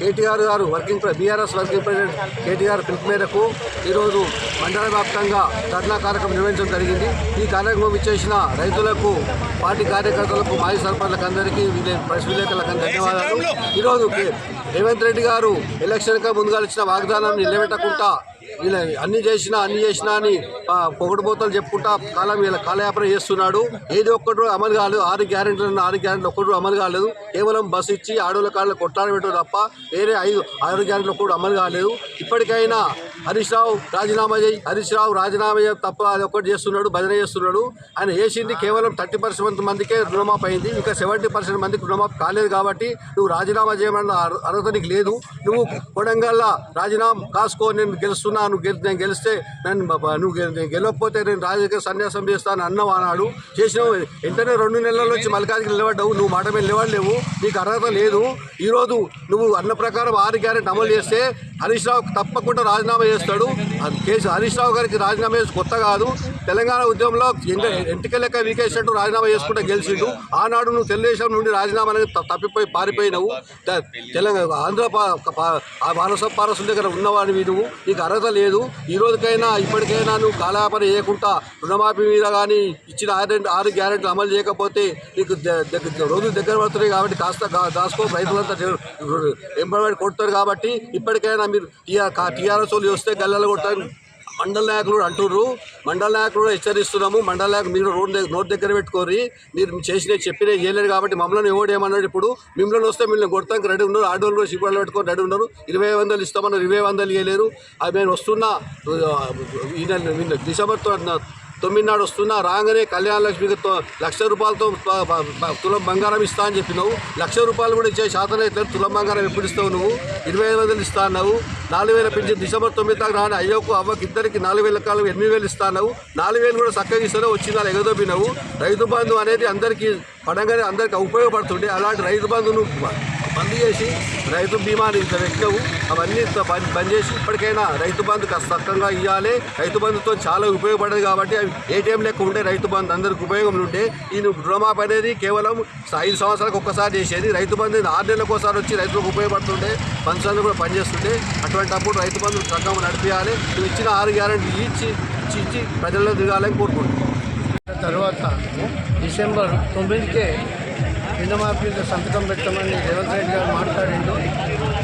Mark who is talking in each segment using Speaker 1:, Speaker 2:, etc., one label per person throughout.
Speaker 1: కేటీఆర్ గారు BRS working president KTR పిలుపు మేరకు ఈరోజు మండల వ్యాప్తంగా ధర్నా కార్యక్రమం నిర్వహించడం జరిగింది. ఈ కార్యక్రమం ఇచ్చేసిన రైతులకు, పార్టీ కార్యకర్తలకు, మాజీ సర్పంచ్లకు అందరికీ, ప్రెస్ విలేకరులకు ధన్యవాదాలు. ఈరోజు రేవంత్ రెడ్డి గారు ఎలక్షన్గా ముందుగా ఇచ్చిన వాగ్దానాన్ని నిలబెట్టకుండా వీళ్ళ అన్ని చేసినా అని పొగడుబోతలు చెప్పుకుంటా కాలయాపన చేస్తున్నాడు. ఏది ఒక్కటి అమలు కాలేదు. 6 గ్యారెంటీలు ఒక్కటి అమలు కాలేదు. కేవలం బస్సు ఇచ్చి ఆడోళ్ళ కాళ్ళ కొట్టాలి పెట్టడం తప్ప వేరే 6 గ్యారెంటీలు ఒక్కటి అమలు కాలేదు. ఇప్పటికైనా హరీష్ రావు రాజీనామా చేయి తప్ప అది ఒక్కటి చేస్తున్నాడు, భజన చేస్తున్నాడు. ఆయన చేసింది కేవలం 30% మందికే రుణమాఫీ అయింది. ఇంకా 70% మందికి రుణమాఫీ కాలేదు. కాబట్టి నువ్వు రాజీనామా చేయమన్న అర్హత నీకు లేదు. నువ్వు కొడంగల్లా రాజీనామా కాసుకో, నేను గెలుస్తున్నా, నేను గెలిస్తే నువ్వు గెలవకపోతే నేను రాజకీయ సన్యాసం చేస్తాను అన్నావు అన్నాడు. చేసినావు. వెంటనే 2 నెలల నుంచి మల్కాజ్కి నిలబడ్డావు. నువ్వు మాట మీద నిలబడలేవు. నీకు అర్హత లేదు. ఈరోజు నువ్వు అన్న ప్రకారం 6 గ్యారెంటీ అమలు చేస్తే హరీష్ రావు తప్పకుండా రాజీనామా చేస్తాడు. హరీష్ రావు గారికి రాజీనామా చేసి కొత్త కాదు. తెలంగాణ ఉద్యమంలో ఎంటిక లెక్క వీకేసినట్టు రాజీనామా చేసుకుంటే గెలిచిండు. ఆనాడు నువ్వు తెలుగుదేశం నుండి రాజీనామా అనేది తప్పిపోయి పారిపోయినావు. తెలంగాణ ఆంధ్ర పారసుల దగ్గర ఉన్నవాడివి నువ్వు. నీకు అర్హత లేదు. ఈ రోజుకైనా ఇప్పటికైనా నువ్వు కాలయాపన చేయకుండా రుణమాఫీ మీద కానీ ఇచ్చిన 6 గ్యారెంటీలు అమలు చేయకపోతే నీకు రోజులు దగ్గర పడుతున్నాయి. కాబట్టి కాస్త దాసుకో. రైతులంతా ఎంబడి కొడతారు. కాబట్టి ఇప్పటికైనా మీరు టీఆర్ఎస్ వాళ్ళు వస్తే గల్లలు కొడతారు మండల నాయకులు అంటుర్రు. మండల నాయకులు హెచ్చరిస్తున్నాము. మండల నాయకులు మీరు నోట్ దగ్గర పెట్టుకోరి. మీరు చెప్పినా చేయలేరు. కాబట్టి మమ్మల్ని ఎవడేమన్నాడు. ఇప్పుడు మిమ్మల్ని వస్తే మిమ్మల్ని కొడతానికి రెడీ ఉన్నారు. ఆడోళ్ళు సిబ్బంది పెట్టుకొని రెడీ ఉన్నారు. 20,000 ఇస్తామన్నారు. 20,000 ఇవ్వలేరు. అది నేను వస్తున్నా డిసెంబర్ 9 నాడు వస్తున్నా. రాగానే కళ్యాణ లక్ష్మికి 1,00,000 రూపాయలతో తులం బంగారం ఇస్తా అని చెప్పినావు. 1,00,000 రూపాయలు కూడా ఇచ్చే శాతం అయితే తులం బంగారం ఎప్పుడు ఇస్తావు నువ్వు? 25,000 ఇస్తా అన్నావు. 4,000 పెంచి డిసెంబర్ 9 దాకా రాని అయ్యకు అవ్వకి ఇద్దరికి 4,000 కాలం 8,000 ఇస్తా అన్నావు. 4,000 కూడా చక్కగా ఇస్తానే వచ్చిందా ఎగదొబ్బినావు. రైతు బంధు అనేది అందరికీ పడంగానే అందరికీ ఉపయోగపడుతుండే. అలాంటి రైతు బంధును బంద్ చేసి రైతు బీమాని ఇంత పెట్టినవు. అవన్నీ బంద్ చేసి ఇప్పటికైనా రైతు బంధు చక్కగా ఇవ్వాలి. రైతు బంధుతో చాలా ఉపయోగపడేది. కాబట్టి అవి ఏటీఎం లెక్క ఉంటే రైతు బంధు అందరికి ఉపయోగం ఉంటే ఈ రుణమాఫీ అనేది కేవలం 5 సంవత్సరాలకు ఒక్కసారి చేసేది. రైతు బంధు 6 నెలలకు ఒకసారి వచ్చి రైతులకు ఉపయోగపడుతుండే. పంచాలు కూడా పనిచేస్తుండే. అటువంటిప్పుడు రైతు బంధువులు చక్కగా నడిపించాలి. నువ్వు ఇచ్చిన 6 గ్యారెంటీలు ఇచ్చి ప్రజల్లో దిగాలని కోరుకుంటున్నాను.
Speaker 2: తర్వాత డిసెంబర్ 9కే రుణమాఫీ సంతకం పెట్టమని రేవంత్ రెడ్డి గారు మాట్లాడిండు.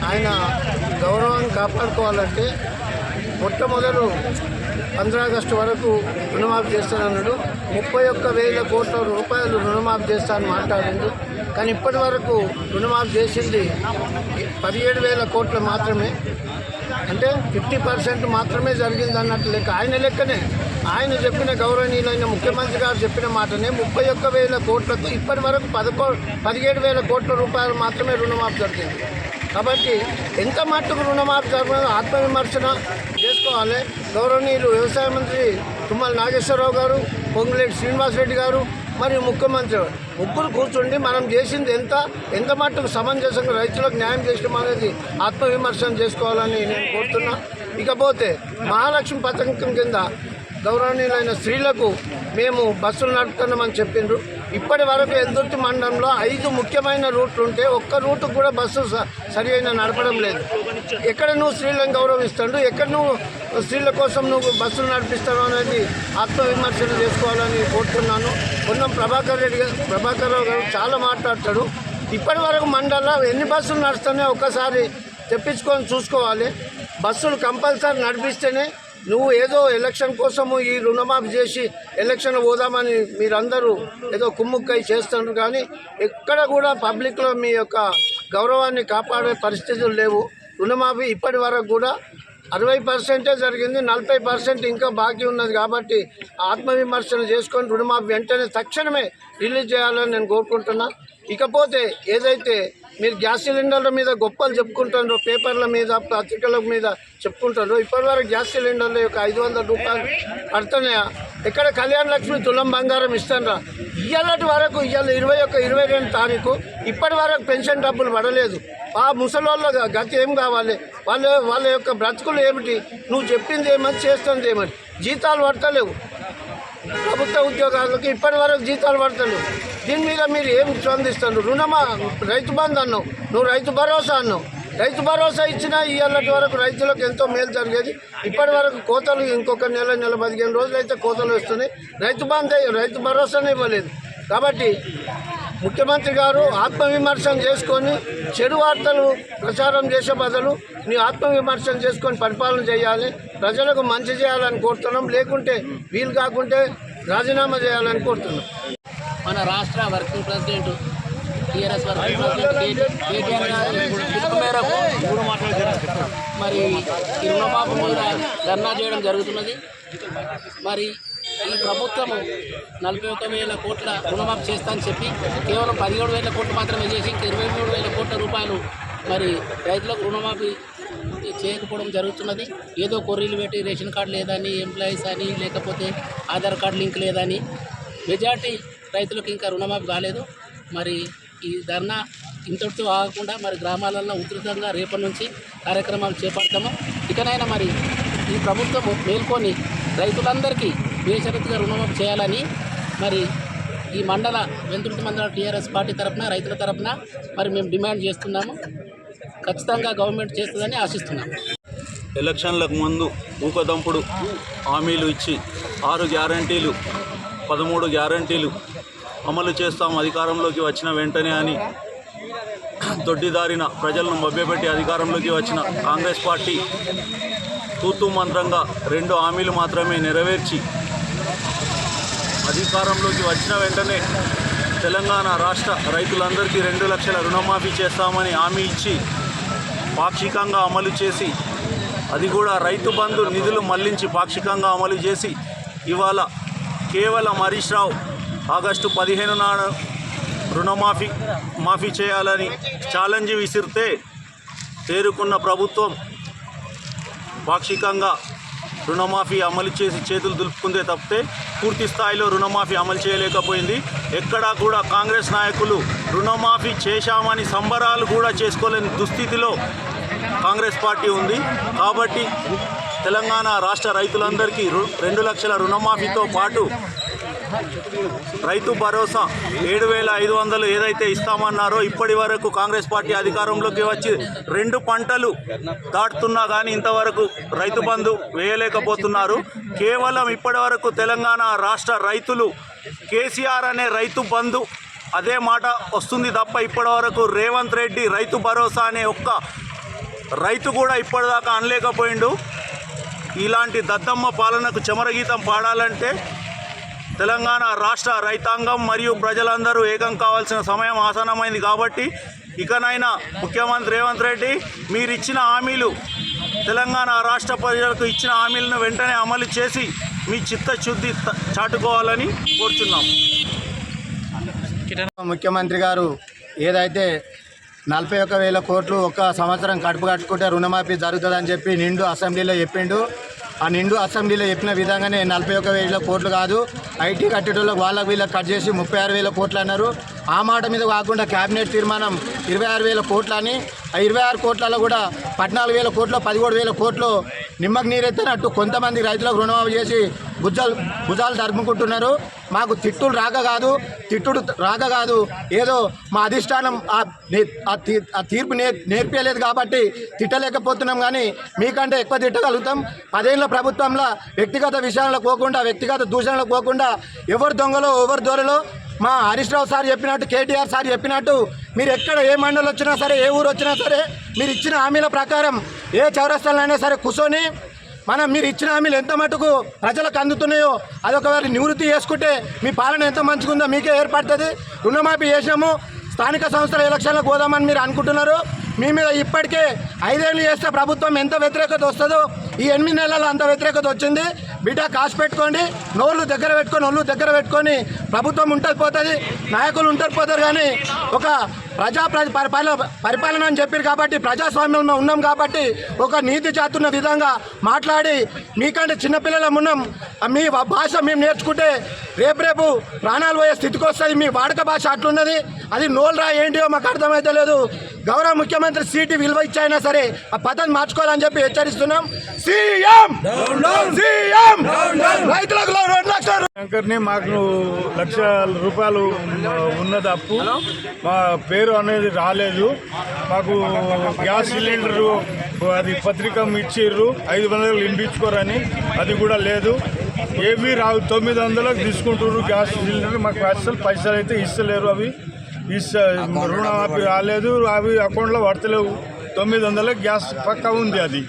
Speaker 2: ఆయన గౌరవాన్ని కాపాడుకోవాలంటే మొట్టమొదలు 15 ఆగస్టు వరకు రుణమాఫీ చేస్తానన్నాడు. 31,000 కోట్ల రూపాయలు రుణమాఫీ చేస్తానని మాట్లాడిండు. కానీ ఇప్పటి వరకు రుణమాఫీ చేసింది 17,000 కోట్లు మాత్రమే. అంటే 50% మాత్రమే జరిగింది అన్నట్టు లెక్క. ఆయన లెక్కనే ఆయన చెప్పిన గౌరవనీయులైన ముఖ్యమంత్రి గారు చెప్పిన మాటనే 31,000 కోట్లతో ఇప్పటి వరకు 17,000 కోట్ల రూపాయలు మాత్రమే రుణమాఫీ జరిగింది. కాబట్టి ఎంత మట్టుకు రుణమాఫీ జరగడం ఆత్మవిమర్శన చేసుకోవాలి. గౌరవనీయులు వ్యవసాయ మంత్రి తుమ్మల నాగేశ్వరరావు గారు, పొంగులేటి శ్రీనివాసరెడ్డి గారు మరియు ముఖ్యమంత్రి ముగ్గురు కూర్చుండి మనం చేసింది ఎంత మట్టుకు సమంజసంగా రైతులకు న్యాయం చేయడం అనేది ఆత్మవిమర్శన చేసుకోవాలని నేను కోరుతున్నా. ఇకపోతే మహాలక్ష్మి పథకం కింద గౌరవనీయులైన స్త్రీలకు మేము బస్సులు నడుపుతున్నామని చెప్పిండ్రు. ఇప్పటి వరకు ఎల్దుర్తి మండలంలో 5 ముఖ్యమైన రూట్లు ఉంటే ఒక్క రూటు కూడా బస్సు సరి అయిన నడపడం లేదు. ఎక్కడ నువ్వు స్త్రీలను గౌరవిస్తాడు, ఎక్కడ నువ్వు స్త్రీల కోసం నువ్వు బస్సులు నడిపిస్తావు అనేది ఆత్మవిమర్శన చేసుకోవాలని కోరుతున్నాను. పొన్నం ప్రభాకర్ రావు గారు చాలా మాట్లాడతాడు. ఇప్పటి వరకు మండలంలో ఎన్ని బస్సులు నడుస్తున్నాయో ఒక్కసారి తెప్పించుకొని చూసుకోవాలి. బస్సులు కంపల్సరీ నడిపిస్తేనే నువ్వు ఏదో ఎలక్షన్ కోసము ఈ రుణమాఫీ చేసి ఎలక్షన్ పోదామని మీరందరూ ఏదో కుమ్ముక్కై చేస్తున్నారు. కానీ ఎక్కడ కూడా పబ్లిక్లో మీ యొక్క గౌరవాన్ని కాపాడే పరిస్థితులు లేవు. రుణమాఫీ ఇప్పటి వరకు కూడా 60% జరిగింది. 40% ఇంకా బాకీ ఉన్నది. కాబట్టి ఆత్మవిమర్శన చేసుకొని రుణమాఫీ వెంటనే తక్షణమే రిలీజ్ చేయాలని నేను కోరుకుంటున్నా. ఇకపోతే ఏదైతే మీరు గ్యాస్ సిలిండర్ల మీద గొప్పలు చెప్పుకుంటారో, పేపర్ల మీద పత్రికల మీద చెప్పుకుంటారో, ఇప్పటివరకు గ్యాస్ సిలిండర్ల యొక్క 500 రూపాయలు పడుతున్నాయా? ఎక్కడ కళ్యాణ లక్ష్మి తులం బంగారం ఇస్తానరా? ఇవాళ వరకు ఇవాళ 21-22 తారీఖు ఇప్పటి వరకు పెన్షన్ డబ్బులు పడలేదు. ఆ ముసలోళ్ళ గతి ఏం కావాలి? వాళ్ళ యొక్క బ్రతుకులు ఏమిటి? నువ్వు చెప్పింది ఏమని చేస్తుంది ఏమని? జీతాలు పడతలేవు. ప్రభుత్వ ఉద్యోగాలకు ఇప్పటి వరకు జీతాలు పడతలేవు. దీని మీద మీరు ఏం స్పందిస్తారు? రైతు బంధు అన్నావు, నువ్వు రైతు భరోసా అన్నావు. రైతు భరోసా ఇచ్చినా ఇవాళటి వరకు రైతులకు ఎంతో మేలు జరిగేది. ఇప్పటి వరకు కోతలు ఇంకొక నెల 15 రోజులు అయితే కోతలు వస్తున్నాయి. రైతు భరోసానే ఇవ్వలేదు. కాబట్టి ముఖ్యమంత్రి గారు ఆత్మవిమర్శన చేసుకొని చెడు వార్తలు ప్రచారం చేసే బదులు నీ ఆత్మవిమర్శన చేసుకొని పరిపాలన చేయాలి, ప్రజలకు మంచి చేయాలని కోరుతున్నాం. లేకుంటే వీలు కాకుంటే రాజీనామా చేయాలని కోరుతున్నాం.
Speaker 3: మన రాష్ట్ర working president TRS working president KTR గారి పిలుపు మేరకు మరి ఈ రుణమాఫీ మీద ధర్నా చేయడం జరుగుతున్నది. మరి ఈ ప్రభుత్వము 41,000 కోట్ల రుణమాఫీ చేస్తా అని చెప్పి కేవలం 17,000 కోట్లు మాత్రమే చేసి 23,000 కోట్ల రూపాయలు మరి రైతులకు రుణమాఫీ చేయకపోవడం జరుగుతున్నది. ఏదో కొర్రీలు పెట్టి రేషన్ కార్డు లేదని, ఎంప్లాయీస్ అని, లేకపోతే ఆధార్ కార్డు లింక్ లేదని మెజార్టీ రైతులకు ఇంకా రుణమాఫీ కాలేదు. మరి ఈ ధర్నా ఇంతటితో ఆగకుండా మరి గ్రామాలలో ఉధృతంగా రేపటి నుంచి కార్యక్రమాలు చేపడతాము. ఇకనైనా మరి ఈ ప్రభుత్వం మేల్కొని రైతులందరికీ బేషరతుగా రుణమాఫీ చేయాలని మరి ఈ వెంతుర్తి మండల టీఆర్ఎస్ పార్టీ తరఫున రైతుల తరఫున మరి మేము డిమాండ్ చేస్తున్నాము. ఖచ్చితంగా గవర్నమెంట్ చేస్తుందని ఆశిస్తున్నాము.
Speaker 4: ఎలక్షన్లకు ముందు ఊకదంపుడు హామీలు ఇచ్చి 6 గ్యారంటీలు 13 గ్యారంటీలు అమలు చేస్తాం అధికారంలోకి వచ్చిన వెంటనే అని దొడ్డిదారిన ప్రజలను మభ్యపెట్టి అధికారంలోకి వచ్చిన కాంగ్రెస్ పార్టీ తూతూ మంత్రంగా 2 హామీలు మాత్రమే నెరవేర్చి అధికారంలోకి వచ్చిన వెంటనే తెలంగాణ రాష్ట్ర రైతులందరికీ 2 లక్షల రుణమాఫీ చేస్తామని హామీ ఇచ్చి పాక్షికంగా అమలు చేసి, అది కూడా రైతు బంధు నిధులు మళ్లించి పాక్షికంగా అమలు చేసి, ఇవాళ కేవలం హరీష్ రావు ఆగస్టు 15 నాడు మాఫీ చేయాలని ఛాలెంజ్ విసిరితే తేరుకున్న ప్రభుత్వం పాక్షికంగా రుణమాఫీ అమలు చేసి చేతులు దులుపుకుందే తప్పితే పూర్తి స్థాయిలో రుణమాఫీ అమలు చేయలేకపోయింది. ఎక్కడా కూడా కాంగ్రెస్ నాయకులు రుణమాఫీ చేశామని సంబరాలు కూడా చేసుకోలేని దుస్థితిలో కాంగ్రెస్ పార్టీ ఉంది. కాబట్టి తెలంగాణ రాష్ట్ర రైతులందరికీ 2 లక్షల రుణమాఫీతో పాటు రైతు భరోసా 7,500 ఏదైతే ఇస్తామన్నారో ఇప్పటి వరకు కాంగ్రెస్ పార్టీ అధికారంలోకి వచ్చి 2 పంటలు దాటుతున్నా కానీ ఇంతవరకు రైతు బంధు వేయలేకపోతున్నారు. కేవలం ఇప్పటి వరకు తెలంగాణ రాష్ట్ర రైతులు కేసీఆర్ అనే రైతు బంధు అదే మాట వస్తుంది తప్ప ఇప్పటి వరకు రేవంత్ రెడ్డి రైతు భరోసా అనే ఒక్క రైతు కూడా ఇప్పటిదాకా అనలేకపోయిండు. ఇలాంటి దద్దమ్మ పాలనకు చమరగీతం పాడాలంటే తెలంగాణ రాష్ట్ర రైతాంగం మరియు ప్రజలందరూ ఏకం కావాల్సిన సమయం ఆసన్నమైంది. కాబట్టి ఇకనైనా ముఖ్యమంత్రి రేవంత్ రెడ్డి మీరు ఇచ్చిన హామీలు, తెలంగాణ రాష్ట్ర ప్రజలకు ఇచ్చిన హామీలను వెంటనే అమలు చేసి మీ చిత్తశుద్ధి చాటుకోవాలని కోరుచున్నాం.
Speaker 2: ముఖ్యమంత్రి గారు ఏదైతే 41,000 కోట్లు ఒక సంవత్సరం కడుపు కట్టుకుంటే రుణమాఫీ జరుగుతుందని చెప్పి నిండు అసెంబ్లీలో చెప్పిండు. ఆ నిండు అసెంబ్లీలో చెప్పిన విధంగానే 41,000 కోట్లు కాదు, ఐటీ కట్టేటోళ్ళకి వాళ్ళకి వీళ్ళకి కట్ చేసి 36,000 కోట్లు అన్నారు. ఆ మాట మీద కాకుండా క్యాబినెట్ తీర్మానం 26,000 కోట్లు అని, ఆ 26 కోట్లలో కూడా 14,000 కోట్లు 17,000 కోట్లు నిమ్మకు నీరెత్తినట్టు కొంతమంది రైతులకు రుణమాఫీ చేసి భుజాలు తరుముకుంటున్నారు. మాకు తిట్టుడు రాక కాదు ఏదో మా అధిష్టానం ఆ తీర్పు నేర్పించలేదు కాబట్టి తిట్టలేకపోతున్నాం. కానీ మీకంటే ఎక్కువ తిట్టగలుగుతాం. 10 ఏళ్ళ ప్రభుత్వంలో వ్యక్తిగత విషయాలకు పోకుండా, వ్యక్తిగత దూషణలకు పోకుండా ఎవరు దొంగలో ఎవరు దొరలో మా హరీష్ రావు సార్ చెప్పినట్టు, కేటీఆర్ సార్ చెప్పినట్టు మీరు ఎక్కడ ఏ మండలి వచ్చినా సరే, ఏ ఊరు వచ్చినా సరే మీరు ఇచ్చిన హామీల ప్రకారం ఏ చౌరస్తాలైనా సరే కూర్చొని మీరు ఇచ్చిన హామీలు ఎంత మటుకు ప్రజలకు అందుతున్నాయో అదొకవేళ నివృత్తి చేసుకుంటే మీ పాలన ఎంత మంచిగుందో మీకే ఏర్పడుతుంది. రుణమాఫీ చేసినాము, స్థానిక సంస్థల ఎలక్షన్లకు పోదామని మీరు అనుకుంటున్నారు. మీ మీద ఇప్పటికే 5 ఏళ్ళు చేస్తే ప్రభుత్వం ఎంత వ్యతిరేకత వస్తుందో ఈ 8 నెలల్లో అంత వ్యతిరేకత వచ్చింది. బిడ్డ కాసు పెట్టుకోండి, ఒళ్ళు దగ్గర పెట్టుకొని ప్రభుత్వం ఉంటుంది పోతుంది, నాయకులు ఉంటారు పోతారు. కానీ ఒక పరిపాలన అని చెప్పారు కాబట్టి ప్రజాస్వామ్యంలో ఉన్నాం కాబట్టి ఒక నీతి చాతున్న విధంగా మాట్లాడి మీకంటే చిన్నపిల్లలం ఉన్నాం, మీ భాష మేము నేర్చుకుంటే రేపు ప్రాణాలు పోయే స్థితికి వస్తుంది. మీ వాడక భాష అట్లున్నది, అది నోల్రా ఏంటియో మాకు అర్థమైతే లేదు. గౌరవ ముఖ్యమంత్రి సీటు విలువ ఇచ్చైనా సరే ఆ పద్ధతి మార్చుకోవాలని చెప్పి హెచ్చరిస్తున్నాం. సీఎం
Speaker 1: రైతులకు 2 లక్షలు.
Speaker 5: శంకర్ని మాకు ₹1,00,000 ఉన్నది అప్పు. మా పేరు అనేది రాలేదు. మాకు గ్యాస్ సిలిండరు అది పత్రిక ఇచ్చిర్రు 500 ఇంపించుకోరని, అది కూడా లేదు. ఏమీ రావు. 900లకు తీసుకుంటున్నారు గ్యాస్ సిలిండర్. మాకు అసలు పైసలు అయితే ఇస్తలేరు. అవి రుణమాఫీ రాలేదు. అవి అకౌంట్లో పడతలేవు. 900లకు గ్యాస్ పక్కా ఉంది.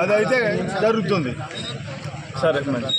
Speaker 5: అదైతే జరుగుతుంది. సరే మరి.